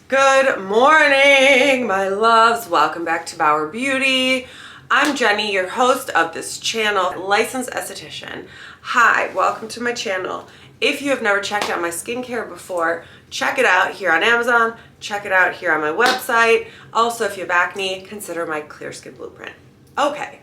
Good morning, my loves. Welcome back to Bauer Beauty. I'm Jenny, your host of this channel, licensed esthetician. Hi, welcome to my channel. If you have never checked out my skincare before, check it out here on Amazon. Check it out here on my website. Also, if you have acne, consider my Clear Skin Blueprint. Okay,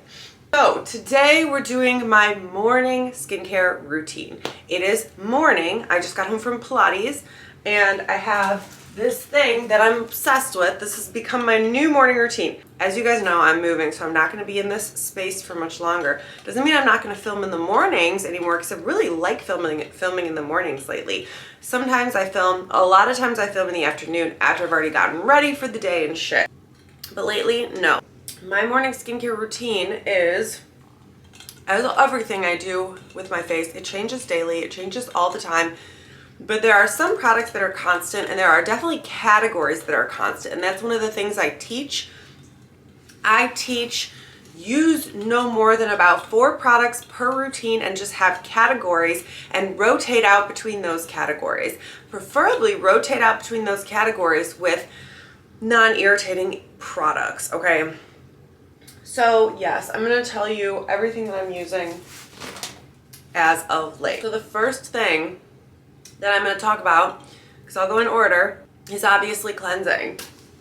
so today we're doing my morning skincare routine. It is morning. I just got home from Pilates and I have this thing that I'm obsessed with. This has become my new morning routine. As you guys know, I'm moving, so I'm not going to be in this space for much longer. Doesn't mean I'm not going to film in the mornings anymore, because I really like filming in the mornings lately. Sometimes I film, a lot of times I film in the afternoon after I've already gotten ready for the day and shit. But lately, no. My morning skincare routine is, as everything I do with my face, it changes daily, it changes all the time. But there are some products that are constant, and there are definitely categories that are constant. And that's one of the things I teach. I teach use no more than about 4 products per routine and just have categories and rotate out between those categories. Preferably rotate out between those categories with non-irritating products, okay? So yes, I'm going to tell you everything that I'm using as of late. So the first thing that I'm going to talk about, because I'll go in order, is obviously cleansing.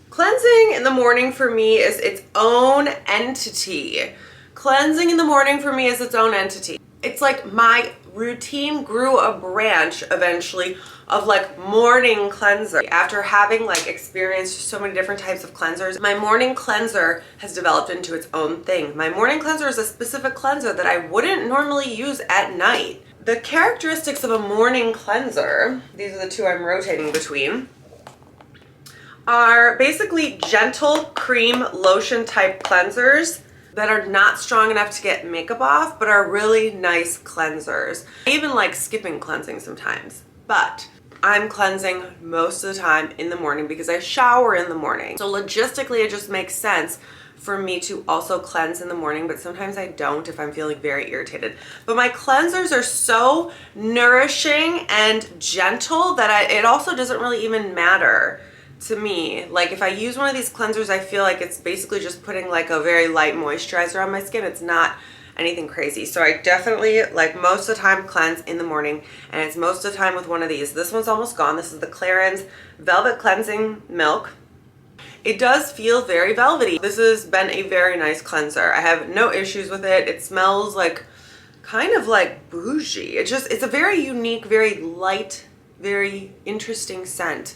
Cleansing in the morning for me is its own entity. Cleansing in the morning for me is its own entity. It's like my routine grew a branch eventually of like morning cleanser. After having like experienced so many different types of cleansers, my morning cleanser has developed into its own thing. My morning cleanser is a specific cleanser that I wouldn't normally use at night. The characteristics of a morning cleanser, these are the two I'm rotating between, are basically gentle cream lotion type cleansers that are not strong enough to get makeup off, but are really nice cleansers. I even like skipping cleansing sometimes, but I'm cleansing most of the time in the morning because I shower in the morning. So logistically, it just makes sense for me to also cleanse in the morning, but sometimes I don't if I'm feeling very irritated. But my cleansers are so nourishing and gentle that it also doesn't really even matter to me. Like if I use one of these cleansers, I feel like it's basically just putting like a very light moisturizer on my skin. It's not anything crazy. So I definitely, like most of the time, cleanse in the morning, and it's most of the time with one of these. This one's almost gone. This is the Clarins Velvet Cleansing Milk. It does feel very velvety. This has been a very nice cleanser. I have no issues with it. It smells like kind of like bougie. It's a very unique, very light, very interesting scent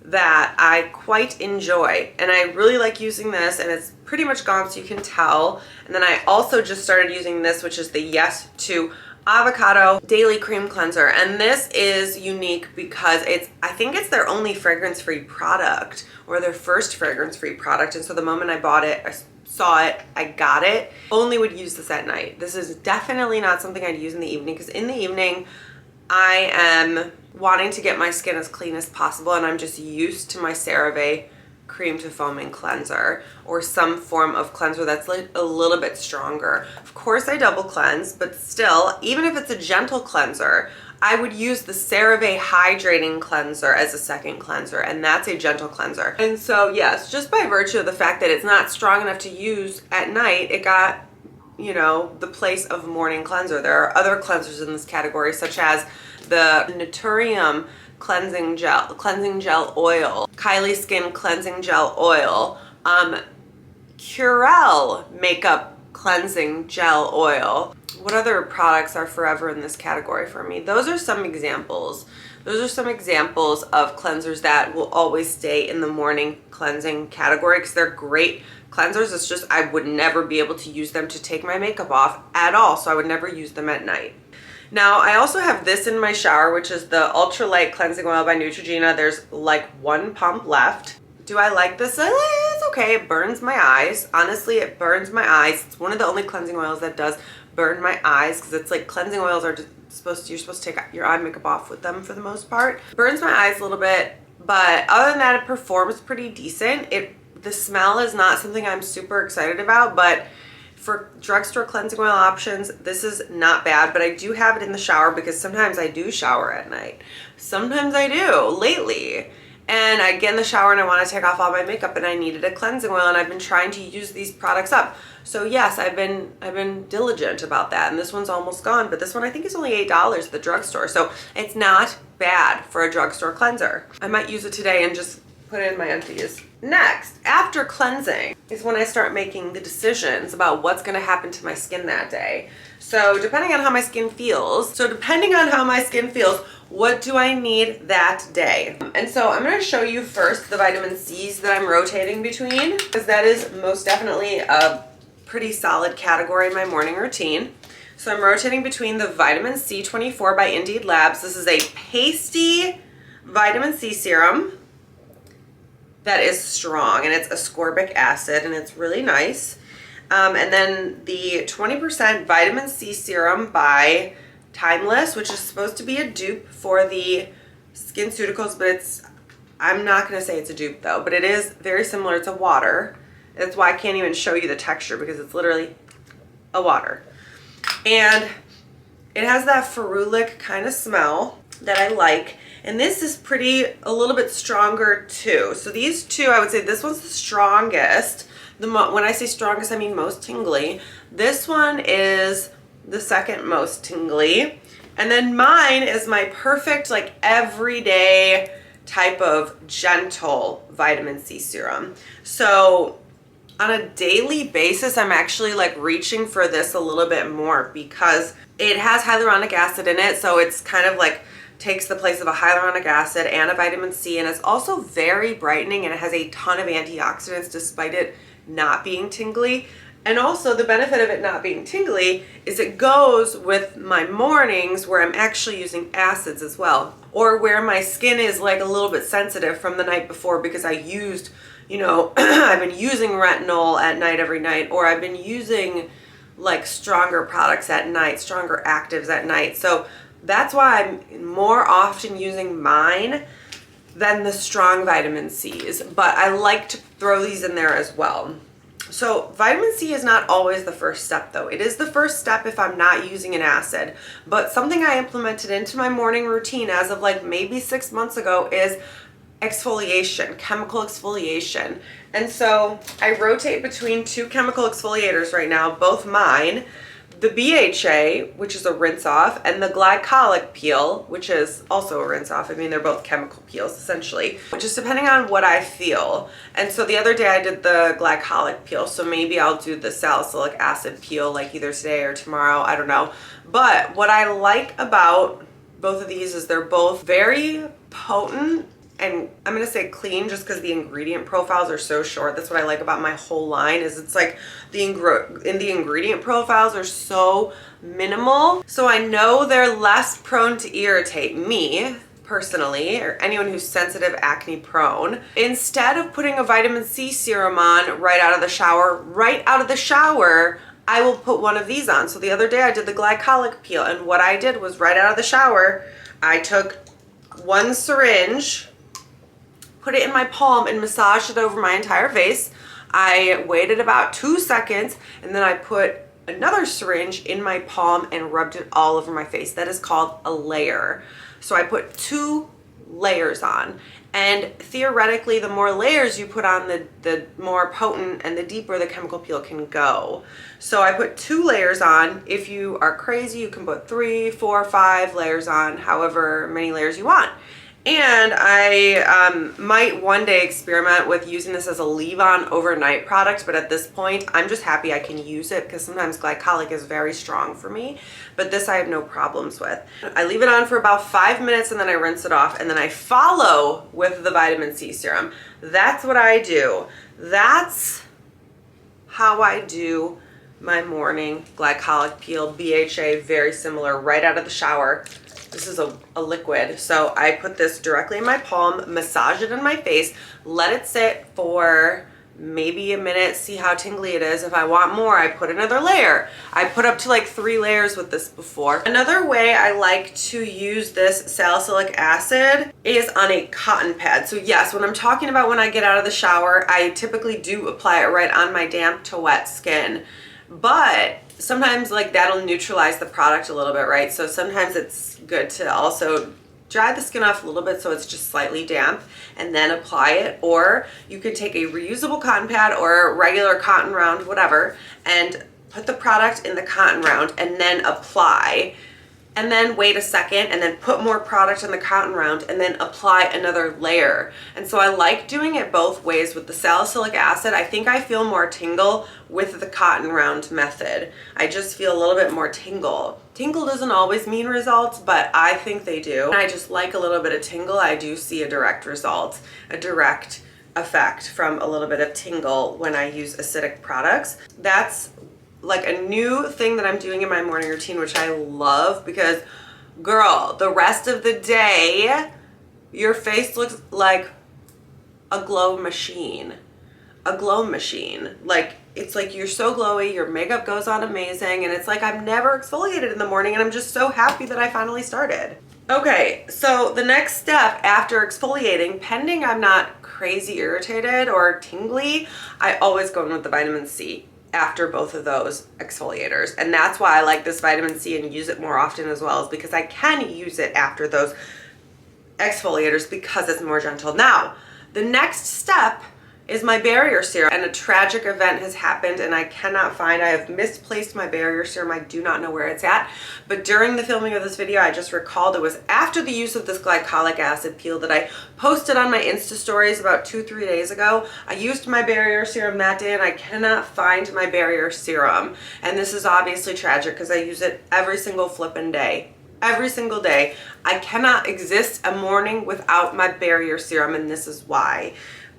that I quite enjoy. And I really like using this, and it's pretty much gone, so you can tell. And then I also just started using this, which is the Yes To Avocado Daily Cream Cleanser. And this is unique because I think it's their only fragrance-free product, or their first fragrance-free product. And so the moment I bought it, I saw it, I got it. Only would use this at night. This is definitely not something I'd use in the evening, because in the evening I am wanting to get my skin as clean as possible, and I'm just used to my CeraVe cream to foaming cleanser, or some form of cleanser that's like a little bit stronger. Of course I double cleanse, but still, even if it's a gentle cleanser, I would use the CeraVe hydrating cleanser as a second cleanser, and that's a gentle cleanser. And so yes, just by virtue of the fact that it's not strong enough to use at night, it got, you know, the place of morning cleanser. There are other cleansers in this category, such as the Neutrogena cleansing gel oil, Kylie Skin cleansing gel oil, Curel makeup cleansing gel oil. What other products are forever in this category for me? Those are some examples. Those are some examples of cleansers that will always stay in the morning cleansing category, because they're great cleansers. It's just I would never be able to use them to take my makeup off at all, so I would never use them at night. Now, I also have this in my shower, which is the Ultra Light Cleansing Oil by Neutrogena. There's like 1 pump left. Do I like this? It's okay. It burns my eyes. Honestly, it burns my eyes. It's one of the only cleansing oils that does burn my eyes, because it's like cleansing oils are just you're supposed to take your eye makeup off with them for the most part. It burns my eyes a little bit, but other than that, it performs pretty decent. The smell is not something I'm super excited about, but for drugstore cleansing oil options, this is not bad. But I do have it in the shower because sometimes I do shower at night. Sometimes I do lately. and I get in the shower and I want to take off all my makeup and I needed a cleansing oil, and I've been trying to use these products up. So yes, I've been diligent about that, and this one's almost gone, but this one I think is only $8 at the drugstore. So it's not bad for a drugstore cleanser. I might use it today and just put it in my empties. Next, after cleansing is when I start making the decisions about what's going to happen to my skin that day. So depending on how my skin feels, what do I need that day? And so I'm going to show you first the vitamin C's that I'm rotating between, because that is most definitely a pretty solid category in my morning routine. So I'm rotating between the vitamin C24 by Indeed Labs. This is a pasty vitamin C serum that is strong, and it's ascorbic acid, and it's really nice. And then the 20% vitamin C serum by Timeless, which is supposed to be a dupe for the SkinCeuticals, but I'm not going to say it's a dupe though, but it is very similar. It's a water. That's why I can't even show you the texture, because it's literally a water. And it has that ferulic kind of smell that I like. And this is a little bit stronger too. So these two, I would say this one's the strongest. When I say strongest, I mean most tingly. This one is the second most tingly. And then mine is my perfect, like, everyday type of gentle vitamin C serum. So on a daily basis, I'm actually like reaching for this a little bit more because it has hyaluronic acid in it. So it's kind of like takes the place of a hyaluronic acid and a vitamin C, and it's also very brightening, and it has a ton of antioxidants despite it not being tingly. And also the benefit of it not being tingly is it goes with my mornings where I'm actually using acids as well, or where my skin is like a little bit sensitive from the night before because I used, you know, I've been using retinol at night every night, or I've been using like stronger products at night, stronger actives at night. So that's why I'm more often using mine than the strong vitamin C's, but I like to throw these in there as well. So vitamin C is not always the first step though. It is the first step if I'm not using an acid, but something I implemented into my morning routine as of like maybe 6 months ago is exfoliation, chemical exfoliation. And so I rotate between two chemical exfoliators right now, both mine, the BHA, which is a rinse off, and the Glycolic Peel, which is also a rinse off. I mean, they're both chemical peels essentially, just depending on what I feel. And so the other day I did the Glycolic Peel, so maybe I'll do the salicylic acid peel like either today or tomorrow, I don't know. But what I like about both of these is they're both very potent, and I'm going to say clean just because the ingredient profiles are so short. That's what I like about my whole line, is it's like the ingredient profiles are so minimal. So I know they're less prone to irritate me personally, or anyone who's sensitive, acne prone. Instead of putting a vitamin C serum on right out of the shower, I will put one of these on. So the other day I did the Glycolic Peel, and what I did was right out of the shower, I took one syringe, put it in my palm, and massaged it over my entire face. I waited about 2 seconds, and then I put another syringe in my palm and rubbed it all over my face. That is called a layer. So I put 2 layers on, and theoretically the more layers you put on, the more potent and the deeper the chemical peel can go. So I put 2 layers on. If you are crazy, you can put 3, 4, 5 layers on, however many layers you want. And I might one day experiment with using this as a leave-on overnight product, but at this point, I'm just happy I can use it because sometimes glycolic is very strong for me, but this I have no problems with. I leave it on for about 5 minutes and then I rinse it off, and then I follow with the vitamin C serum. That's what I do. That's how I do my morning Glycolic Peel. BHA, very similar, right out of the shower. This is a liquid, so I put this directly in my palm, massage it in my face, let it sit for maybe a minute, see how tingly it is. If I want more, I put another layer. I put up to like 3 layers with this before. Another way I like to use this salicylic acid is on a cotton pad. So yes, when I'm talking about when I get out of the shower, I typically do apply it right on my damp to wet skin. But sometimes like that'll neutralize the product a little bit, right? So sometimes it's good to also dry the skin off a little bit so it's just slightly damp and then apply it. Or you could take a reusable cotton pad or a regular cotton round, whatever, and put the product in the cotton round and then apply, and then wait a second and then put more product in the cotton round and then apply another layer. And so I like doing it both ways. With the salicylic acid, I think I feel more tingle with the cotton round method. I just feel a little bit more tingle. Tingle doesn't always mean results, but I think they do. I just like a little bit of tingle. I do see a direct result, a direct effect from a little bit of tingle when I use acidic products. That's like a new thing that I'm doing in my morning routine, which I love, because girl, the rest of the day, your face looks like a glow machine. A glow machine. Like, it's like you're so glowy, your makeup goes on amazing, and it's like I've never exfoliated in the morning, and I'm just so happy that I finally started. Okay, so the next step after exfoliating, pending I'm not crazy irritated or tingly, I always go in with the vitamin C after both of those exfoliators. And that's why I like this vitamin C and use it more often as well, is because I can use it after those exfoliators because it's more gentle. Now, the next step is my barrier serum, and a tragic event has happened and I cannot find, I have misplaced my barrier serum. I do not know where it's at, but during the filming of this video, I just recalled it was after the use of this glycolic acid peel that I posted on my Insta stories about 2-3 days ago. I used my barrier serum that day and I cannot find my barrier serum. And this is obviously tragic because I use it every single flippin' day. Every single day. I cannot exist a morning without my barrier serum, and this is why.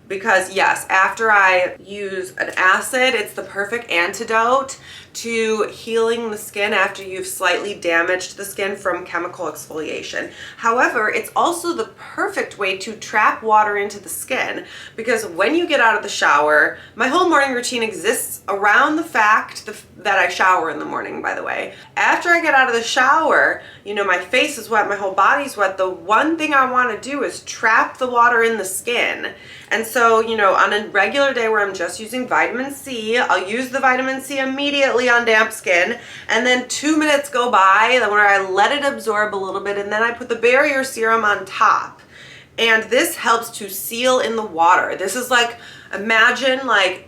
Because yes, after I use an acid, it's the perfect antidote to healing the skin after you've slightly damaged the skin from chemical exfoliation. However, it's also the perfect way to trap water into the skin, because when you get out of the shower, my whole morning routine exists around the fact that I shower in the morning, by the way. After I get out of the shower, you know, my face is wet, my whole body's wet. The one thing I want to do is trap the water in the skin. And so, you know, on a regular day where I'm just using vitamin C, I'll use the vitamin C immediately on damp skin, and then 2 minutes go by where I let it absorb a little bit, and then I put the barrier serum on top. And this helps to seal in the water. This is like, imagine like,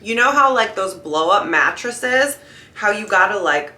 you know how like those blow up mattresses, how you gotta like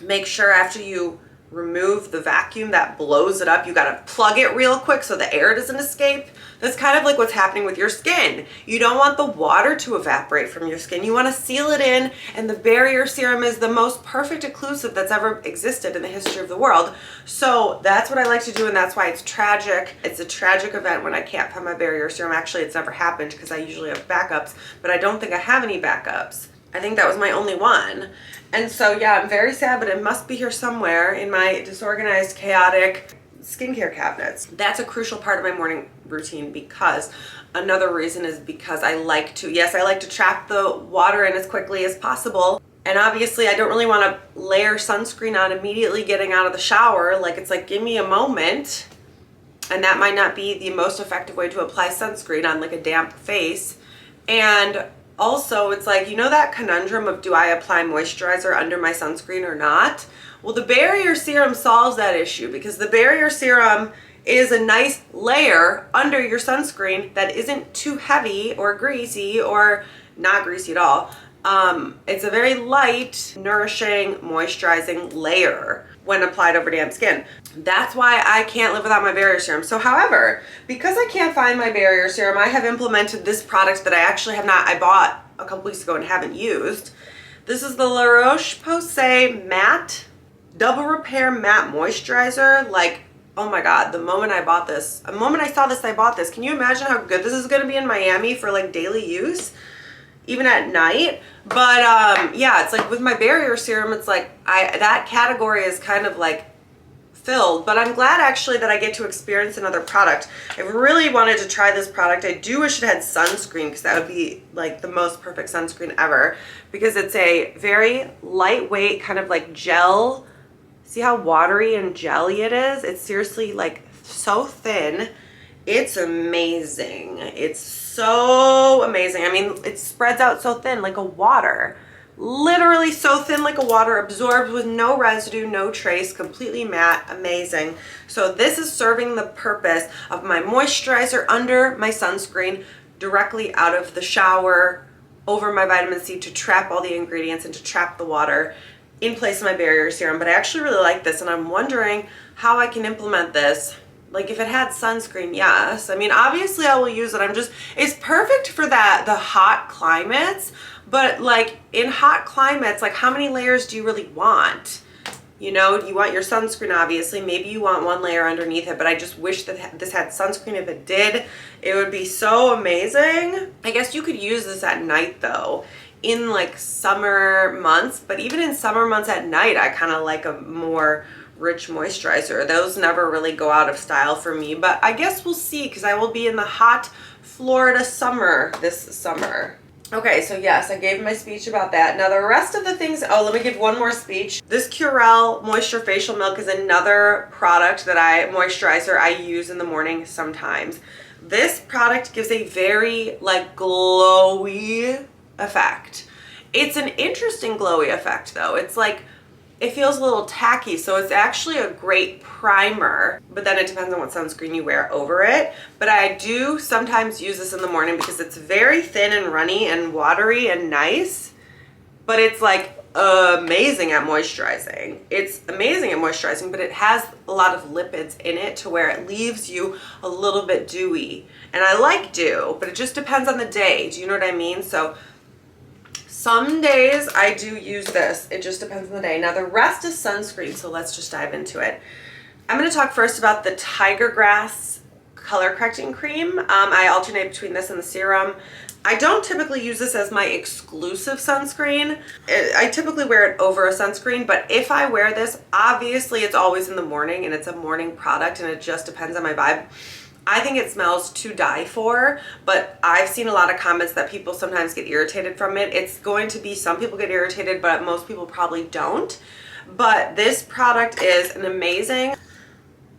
make sure after you remove the vacuum that blows it up, you gotta plug it real quick so the air doesn't escape. That's kind of like what's happening with your skin. You don't want the water to evaporate from your skin. You want to seal it in, and the barrier serum is the most perfect occlusive that's ever existed in the history of the world. So that's what I like to do, and that's why it's tragic. It's a tragic event when I can't find my barrier serum. Actually, it's never happened because I usually have backups, but I don't think I have any backups. I think that was my only one. And so yeah, I'm very sad, but it must be here somewhere in my disorganized, chaotic skincare cabinets. That's a crucial part of my morning routine, because another reason is because I like to, yes, I like to trap the water in as quickly as possible. And obviously I don't really want to layer sunscreen on immediately getting out of the shower. Like, it's like, give me a moment. And that might not be the most effective way to apply sunscreen on like a damp face. And also, it's like, you know that conundrum of, do I apply moisturizer under my sunscreen or not? Well, the barrier serum solves that issue, because the barrier serum is a nice layer under your sunscreen that isn't too heavy or greasy, or not greasy at all. It's a very light, nourishing, moisturizing layer when applied over damp skin. That's why I can't live without my barrier serum. So however, because I can't find my barrier serum, I have implemented this product that I actually have not, I bought a couple weeks ago and haven't used. This is the Laroche Posay Matte Double Repair Matte Moisturizer. Like, oh my God, the moment I bought this, the moment I saw this, I bought this. Can you imagine how good this is gonna be in Miami for like daily use? Even at night. But yeah, it's like with my barrier serum, it's like that category is kind of like filled, but I'm glad actually that I get to experience another product. I really wanted to try this product. I do wish it had sunscreen, because that would be like the most perfect sunscreen ever, because it's a very lightweight kind of like gel. See how watery and jelly it is? It's seriously like so thin. It's amazing. It's so amazing. I mean, it spreads out so thin like a water. Literally so thin like a water, absorbed with no residue, no trace, completely matte, amazing. So this is serving the purpose of my moisturizer under my sunscreen, directly out of the shower, over my vitamin C to trap all the ingredients and to trap the water in place of my barrier serum. But I actually really like this, and I'm wondering how I can implement this. Like if it had sunscreen, yes. I mean, obviously I will use it. It's perfect for the hot climates, but like in hot climates, like how many layers do you really want? You know, you want your sunscreen, obviously. Maybe you want one layer underneath it, but I just wish that this had sunscreen. If it did, it would be so amazing. I guess you could use this at night though, in like summer months, but even in summer months at night, I kind of like a more rich moisturizer. Those never really go out of style for me, but I guess we'll see, because I will be in the hot Florida summer this summer. Okay, so yes, I gave my speech about that. Now the rest of the things, oh, let me give one more speech. This Curel Moisture Facial Milk is another product that moisturizer I use in the morning sometimes. This product gives a very like glowy effect. It's an interesting glowy effect though. It's like, it feels a little tacky, so it's actually a great primer, but then it depends on what sunscreen you wear over it. But I do sometimes use this in the morning because it's very thin and runny and watery and nice, but it's like amazing at moisturizing. It's amazing at moisturizing, but it has a lot of lipids in it to where it leaves you a little bit dewy. And I like dew, but it just depends on the day. Do you know what I mean? So some days I do use this. It just depends on the day. Now the rest is sunscreen, so let's just dive into it. I'm going to talk first about the Tiger Grass color correcting cream. I alternate between this and the serum. I don't typically use this as my exclusive sunscreen. I typically wear it over a sunscreen, but if I wear this, obviously it's always in the morning and it's a morning product and it just depends on my vibe. I think it smells to die for, but I've seen a lot of comments that people sometimes get irritated from it. It's going to be, some people get irritated, but most people probably don't. But this product is an amazing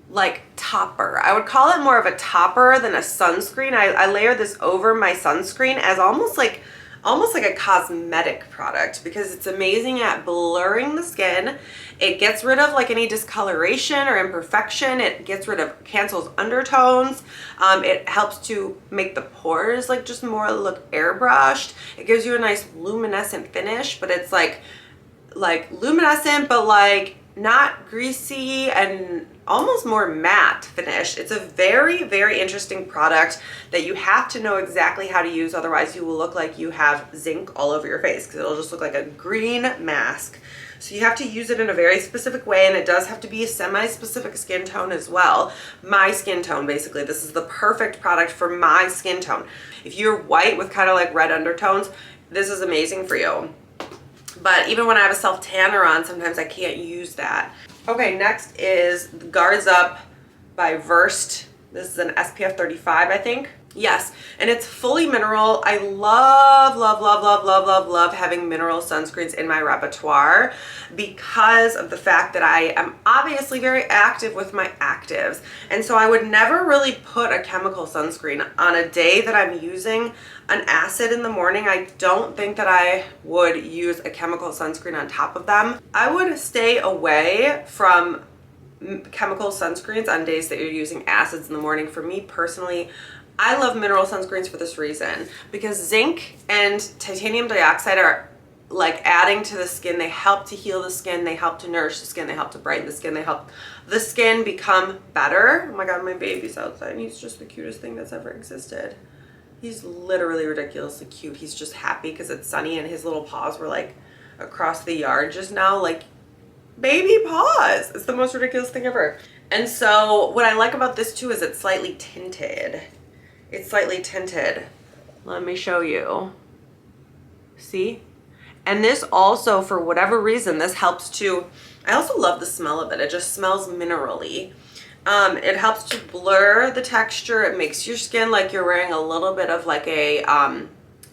like topper. I would call it more of a topper than a sunscreen. I layer this over my sunscreen as almost like a cosmetic product because it's amazing at blurring the skin. It gets rid of like any discoloration or imperfection. It gets rid of, cancels undertones. It helps to make the pores like just more look airbrushed. It gives you a nice luminescent finish, but it's like luminescent, but like not greasy and almost more matte finish. It's a very, very interesting product that you have to know exactly how to use. Otherwise you will look like you have zinc all over your face because it'll just look like a green mask. So you have to use it in a very specific way, and it does have to be a semi-specific skin tone as well. My skin tone, basically. This is the perfect product for my skin tone. If you're white with kind of like red undertones, this is amazing for you. But even when I have a self-tanner on, sometimes I can't use that. Okay, next is Guards Up by Versed. This is an SPF 35, I think. Yes, and it's fully mineral. I love, love, love, love, love, love, love having mineral sunscreens in my repertoire because of the fact that I am obviously very active with my actives. And so I would never really put a chemical sunscreen on a day that I'm using an acid in the morning. I don't think that I would use a chemical sunscreen on top of them. I would stay away from chemical sunscreens on days that you're using acids in the morning. For me personally, I love mineral sunscreens for this reason, because zinc and titanium dioxide are like adding to the skin. They help to heal the skin, they help to nourish the skin, they help to brighten the skin, they help the skin become better. Oh my god, my baby's outside and he's just the cutest thing that's ever existed. He's literally ridiculously cute. He's just happy because it's sunny and his little paws were like across the yard just now, like baby paws. It's the most ridiculous thing ever. And so what I like about this too is it's slightly tinted. It's slightly tinted. Let me show you. See? And this also, for whatever reason, this helps to, I also love the smell of it. It just smells minerally. It helps to blur the texture. It makes your skin like you're wearing a little bit of like a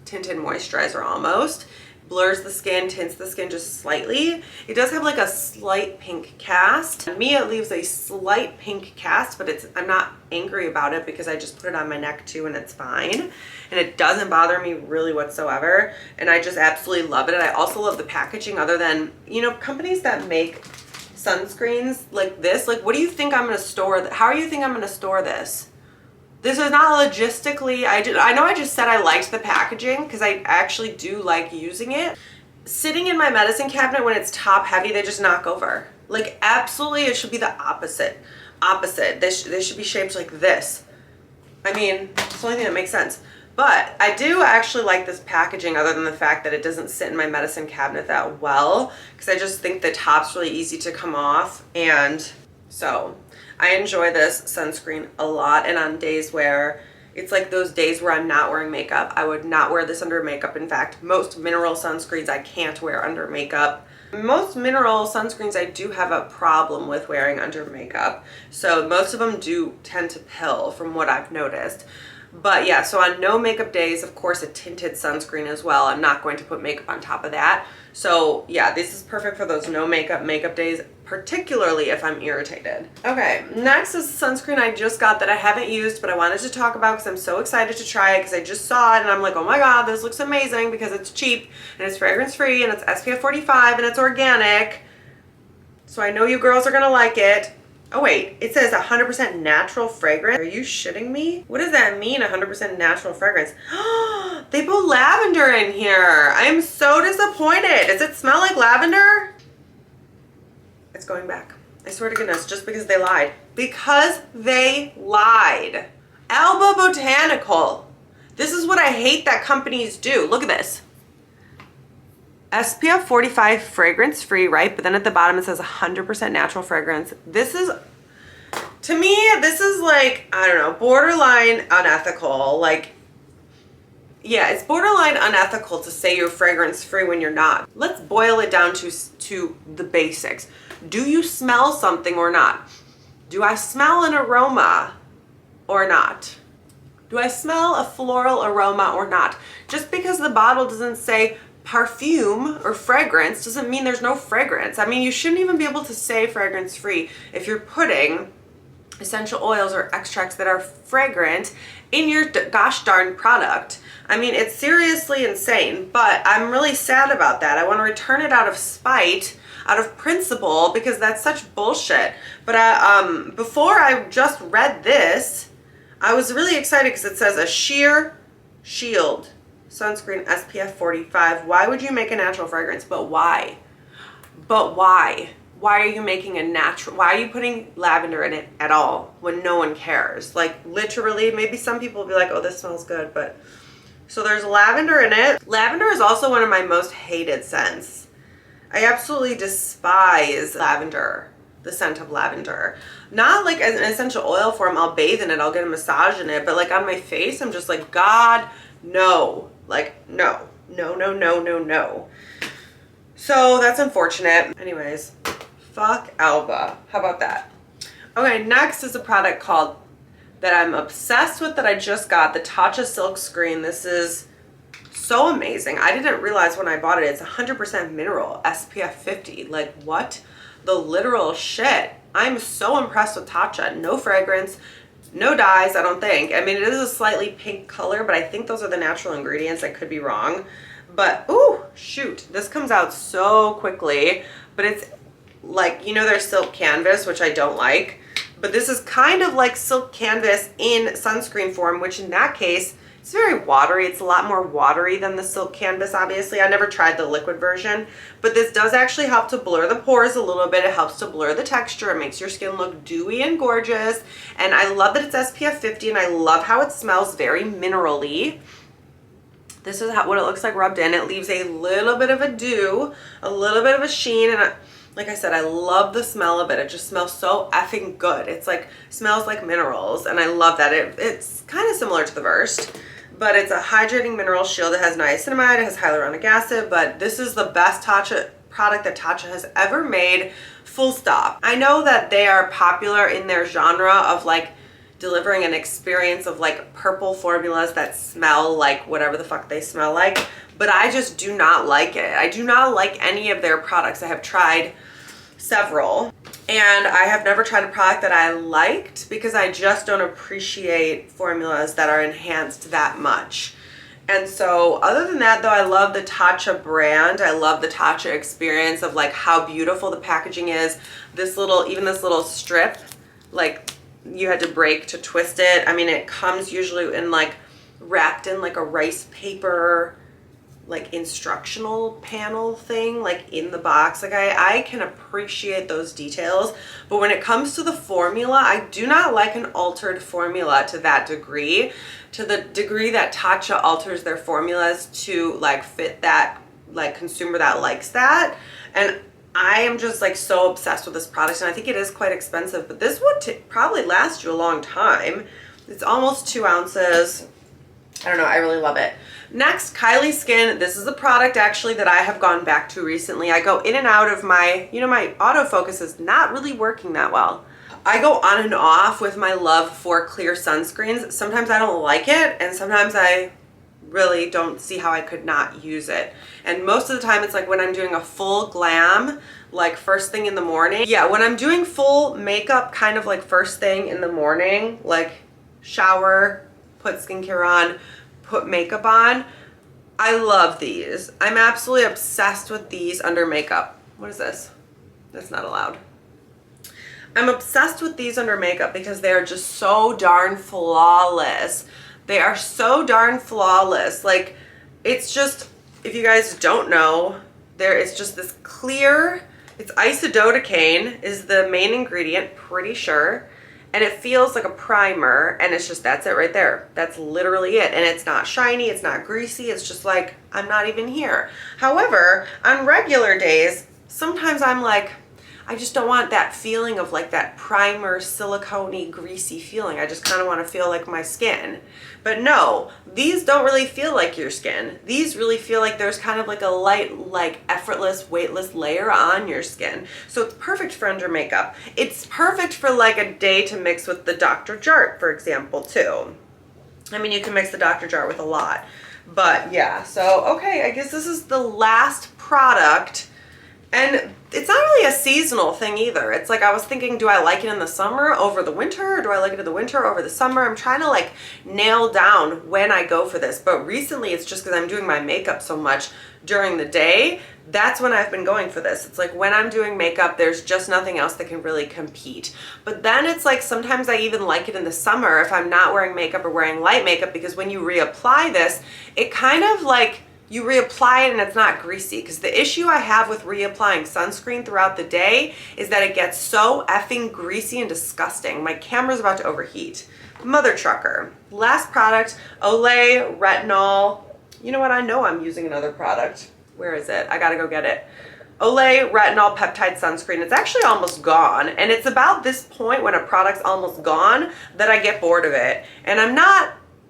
tinted moisturizer almost. blurs the skin, tints the skin just slightly. It does have like a slight pink cast. On me, it leaves a slight pink cast, but I'm not angry about it because I just put it on my neck too and it's fine. And it doesn't bother me really whatsoever. And I just absolutely love it. And I also love the packaging, other than, you know, companies that make sunscreens like this. Like, what do you think I'm going to store? How do you think I'm going to store this? This is not logistically, I know I just said I liked the packaging because I actually do like using it. Sitting in my medicine cabinet when it's top heavy, they just knock over. Like, absolutely, it should be the opposite. They should be shaped like this. I mean, it's the only thing that makes sense. But I do actually like this packaging, other than the fact that it doesn't sit in my medicine cabinet that well, because I just think the top's really easy to come off. And so I enjoy this sunscreen a lot. And on days where it's like those days where I'm not wearing makeup, I would not wear this under makeup. In fact, most mineral sunscreens I can't wear under makeup. Most mineral sunscreens I do have a problem with wearing under makeup. So most of them do tend to pill from what I've noticed. But yeah, so on no makeup days, of course, a tinted sunscreen as well. I'm not going to put makeup on top of that. So yeah, this is perfect for those no makeup days, particularly if I'm irritated. Okay, next is sunscreen I just got that I haven't used, but I wanted to talk about because I'm so excited to try it because I just saw it and I'm like, oh my God, this looks amazing because it's cheap and it's fragrance free and it's SPF 45 and it's organic. So I know you girls are gonna like it. Oh wait, it says 100% natural fragrance. Are you shitting me? What does that mean, 100% natural fragrance? They put lavender in here. I'm so disappointed. Does it smell like lavender? It's going back. I swear to goodness, just because they lied. Because they lied. Alba Botanical. This is what I hate that companies do. Look at this. SPF 45 fragrance free, right? But then at the bottom it says 100% natural fragrance. This is, to me, this is like, I don't know, borderline unethical. Like, yeah, it's borderline unethical to say you're fragrance free when you're not. Let's boil it down to the basics. Do you smell something or not? Do I smell an aroma or not? Do I smell a floral aroma or not? Just because the bottle doesn't say perfume or fragrance doesn't mean there's no fragrance. I mean, you shouldn't even be able to say fragrance free if you're putting essential oils or extracts that are fragrant in your gosh darn product. I mean, it's seriously insane, but I'm really sad about that. I want to return it out of spite, out of principle, because that's such bullshit. But before I just read this, I was really excited because it says a sheer shield sunscreen SPF 45. Why would you make a natural fragrance? But why? But why? Why are you making a natural, why are you putting lavender in it at all when no one cares? Like, literally, maybe some people will be like, oh, this smells good, but so there's lavender in it. Lavender is also one of my most hated scents. I absolutely despise lavender, the scent of lavender. Not like as an essential oil form, I'll bathe in it, I'll get a massage in it, but like on my face, I'm just like, God, no. Like, no. No, no, no, no, no. So that's unfortunate. Anyways, fuck Alba. How about that? Okay, next is a product called, that I'm obsessed with, that I just got, the Tatcha Silk Screen. This is so amazing. I didn't realize when I bought it, it's 100% mineral, SPF 50. Like, what? The literal shit. I'm so impressed with Tatcha. No fragrance, no dyes, I don't think. I mean, it is a slightly pink color, but I think those are the natural ingredients. I could be wrong. But, ooh, shoot. This comes out so quickly. But it's like, you know, there's silk canvas, which I don't like. But this is kind of like silk canvas in sunscreen form, which in that case, it's very watery. It's a lot more watery than the silk canvas, obviously. I never tried the liquid version, but this does actually help to blur the pores a little bit. It helps to blur the texture. It makes your skin look dewy and gorgeous. And I love that it's SPF 50, and I love how it smells very mineral-y. This is what it looks like rubbed in. It leaves a little bit of a dew, a little bit of a sheen, and like I said, I love the smell of it. It just smells so effing good. It's like, smells like minerals, and I love that. It's kind of similar to the Versed, but it's a hydrating mineral shield. It has niacinamide, it has hyaluronic acid, but this is the best Tatcha product that Tatcha has ever made, full stop. I know that they are popular in their genre of like delivering an experience of like purple formulas that smell like whatever the fuck they smell like, but I just do not like it. I do not like any of their products. I have tried several and I have never tried a product that I liked because I just don't appreciate formulas that are enhanced that much. And so other than that though, I love the Tatcha brand. I love the Tatcha experience of like how beautiful the packaging is. This little, even this little strip, like you had to break to twist it. I mean, it comes usually in like wrapped in like a rice paper, like instructional panel thing, like in the box. Like I can appreciate those details, but when it comes to the formula, I do not like an altered formula to that degree, to the degree that Tatcha alters their formulas to like fit that like consumer that likes that. And I am just like so obsessed with this product, and I think it is quite expensive, but this would probably last you a long time. It's almost 2 ounces. I don't know, I really love it. Next, Kylie Skin. This is a product actually that I have gone back to recently. I go in and out of my, you know, my autofocus is not really working that well. I go on and off with my love for clear sunscreens. Sometimes I don't like it, and sometimes I really don't see how I could not use it. And most of the time it's like when I'm doing a full glam, like first thing in the morning. Yeah, when I'm doing full makeup kind of like first thing in the morning, like shower, put skincare on, put makeup on, I love these. I'm absolutely obsessed with these under makeup. What is this? That's not allowed. I'm obsessed with these under makeup because they are just so darn flawless. They are so darn flawless. Like, it's just, if you guys don't know, there is just this clear, it's isododecane is the main ingredient, pretty sure. And it feels like a primer, and it's just, that's it right there. That's literally it. And it's not shiny, it's not greasy, it's just like, I'm not even here. However, on regular days, sometimes I'm like, I just don't want that feeling of like that primer, silicone-y, greasy feeling. I just kind of want to feel like my skin. But no, these don't really feel like your skin. These really feel like there's kind of like a light, like effortless, weightless layer on your skin. So it's perfect for under makeup. It's perfect for like a day to mix with the Dr. Jart, for example, too. I mean, you can mix the Dr. Jart with a lot. But yeah, so okay, I guess this is the last product. And it's not really a seasonal thing either. It's like I was thinking, do I like it in the summer over the winter? Or do I like it in the winter over the summer? I'm trying to like nail down when I go for this. But recently it's just because I'm doing my makeup so much during the day. That's when I've been going for this. It's like when I'm doing makeup, there's just nothing else that can really compete. But then it's like sometimes I even like it in the summer if I'm not wearing makeup or wearing light makeup, because when you reapply this, it kind of like, you reapply it and it's not greasy. Because the issue I have with reapplying sunscreen throughout the day is that it gets so effing greasy and disgusting. My camera's about to overheat. Mother trucker. Last product, Olay Retinol. You know what? I know I'm using another product. Where is it? I gotta go get it. Olay Retinol Peptide Sunscreen. It's actually almost gone. And it's about this point when a product's almost gone that I get bored of it. And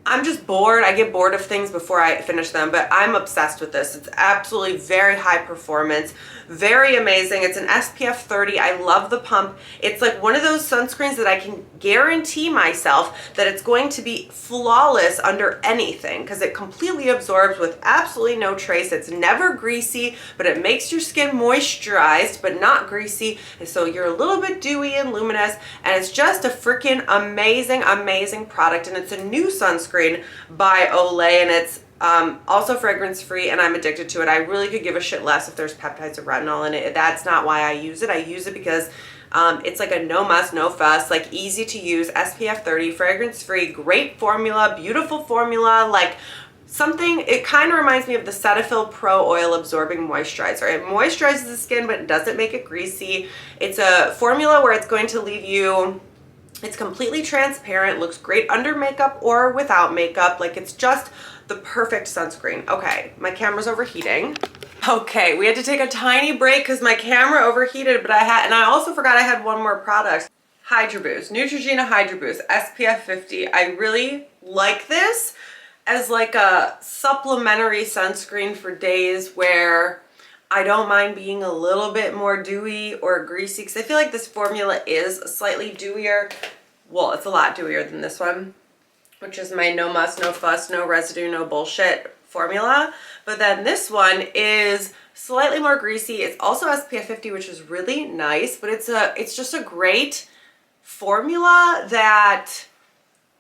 I'm just bored. I get bored of things before I finish them, but I'm obsessed with this. It's absolutely very high performance, very amazing. It's an SPF 30. I love the pump. It's like one of those sunscreens that I can guarantee myself that it's going to be flawless under anything because it completely absorbs with absolutely no trace. It's never greasy, but it makes your skin moisturized but not greasy. And so you're a little bit dewy and luminous, and it's just a freaking amazing, amazing product. And it's a new sunscreen by Olay, and it's also fragrance free, and I'm addicted to it. I really could give a shit less if there's peptides or retinol in it. That's not why I use it. I use it because it's like a no muss, no fuss, like easy to use, SPF 30, fragrance free, great formula, beautiful formula, like something, it kind of reminds me of the Cetaphil Pro Oil Absorbing Moisturizer. It moisturizes the skin, but it doesn't make it greasy. It's a formula where it's going to leave you, it's completely transparent, looks great under makeup or without makeup. Like, it's just the perfect sunscreen. Okay, my camera's overheating. Okay, we had to take a tiny break because my camera overheated, but I also forgot I had one more product. hydroboost, Neutrogena hydroboost, SPF 50. I really like this as like a supplementary sunscreen for days where I don't mind being a little bit more dewy or greasy, because I feel like this formula is slightly dewier well, it's a lot dewier than this one, which is my no muss, no fuss, no residue, no bullshit formula. But then this one is slightly more greasy. It's also SPF 50, which is really nice, but it's just a great formula that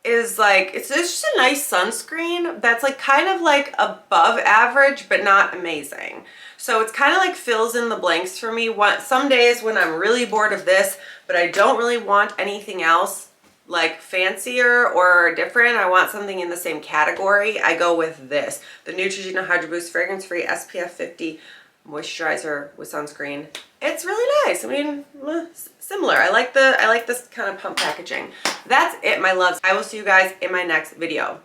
is like, it's just a nice sunscreen that's like kind of like above average, but not amazing. So it's kind of like fills in the blanks for me. Some days when I'm really bored of this, but I don't really want anything else like fancier or different, I want something in the same category, I go with this. The Neutrogena Hydra Boost Fragrance Free SPF 50 moisturizer with sunscreen. It's really nice. I mean, similar. I like this kind of pump packaging. That's it, my loves. I will see you guys in my next video.